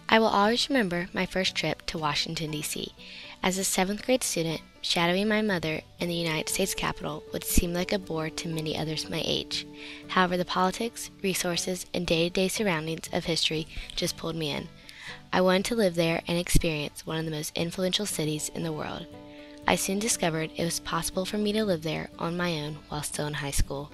I will always remember my first trip to Washington, D.C. As a 7th grade student, shadowing my mother in the United States Capitol would seem like a bore to many others my age. However, the politics, resources, and day-to-day surroundings of history just pulled me in. I wanted to live there and experience one of the most influential cities in the world. I soon discovered it was possible for me to live there on my own while still in high school.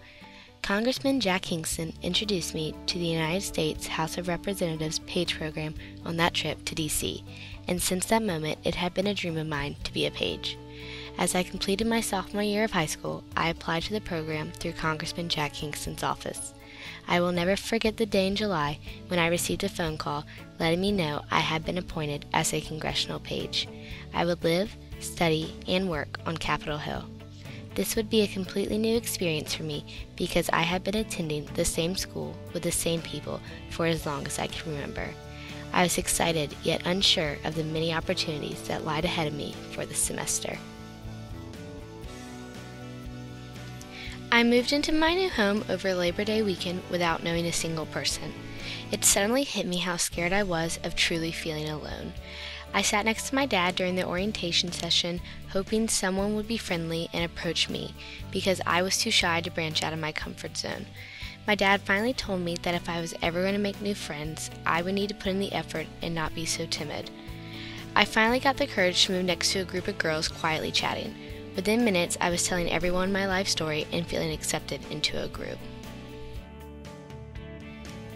Congressman Jack Kingston introduced me to the United States House of Representatives Page Program on that trip to D.C., and since that moment it had been a dream of mine to be a page. As I completed my sophomore year of high school, I applied to the program through Congressman Jack Kingston's office. I will never forget the day in July when I received a phone call letting me know I had been appointed as a congressional page. I would live, study, and work on Capitol Hill. This would be a completely new experience for me because I had been attending the same school with the same people for as long as I can remember. I was excited yet unsure of the many opportunities that lied ahead of me for the semester. I moved into my new home over Labor Day weekend without knowing a single person. It suddenly hit me how scared I was of truly feeling alone. I sat next to my dad during the orientation session, hoping someone would be friendly and approach me, because I was too shy to branch out of my comfort zone. My dad finally told me that if I was ever going to make new friends, I would need to put in the effort and not be so timid. I finally got the courage to move next to a group of girls quietly chatting. Within minutes, I was telling everyone my life story and feeling accepted into a group.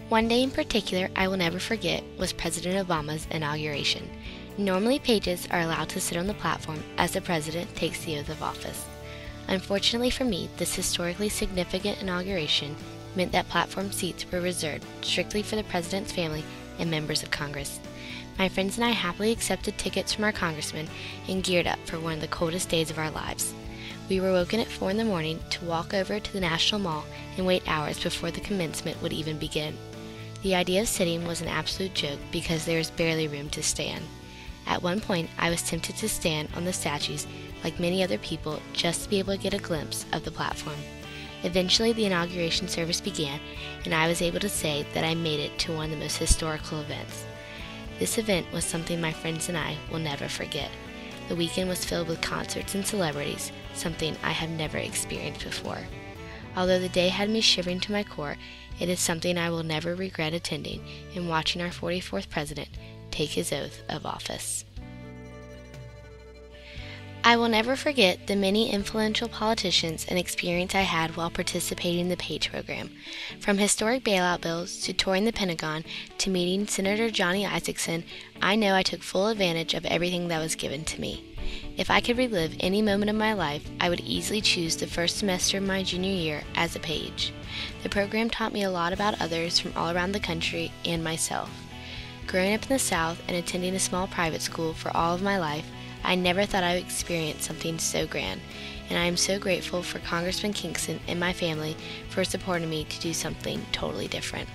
One day in particular I will never forget was President Obama's inauguration. Normally, pages are allowed to sit on the platform as the president takes the oath of office. Unfortunately for me, this historically significant inauguration meant that platform seats were reserved strictly for the president's family and members of Congress. My friends and I happily accepted tickets from our congressman and geared up for one of the coldest days of our lives. We were woken at 4 in the morning to walk over to the National Mall and wait hours before the commencement would even begin. The idea of sitting was an absolute joke because there was barely room to stand. At one point, I was tempted to stand on the statues like many other people just to be able to get a glimpse of the platform. Eventually, the inauguration service began, and I was able to say that I made it to one of the most historical events. This event was something my friends and I will never forget. The weekend was filled with concerts and celebrities, something I have never experienced before. Although the day had me shivering to my core, it is something I will never regret attending and watching our 44th president take his oath of office. I will never forget the many influential politicians and experience I had while participating in the PAGE program. From historic bailout bills to touring the Pentagon to meeting Senator Johnny Isakson, I know I took full advantage of everything that was given to me. If I could relive any moment of my life, I would easily choose the first semester of my junior year as a page. The program taught me a lot about others from all around the country and myself. Growing up in the South and attending a small private school for all of my life, I never thought I would experience something so grand, and I am so grateful for Congressman Kingston and my family for supporting me to do something totally different.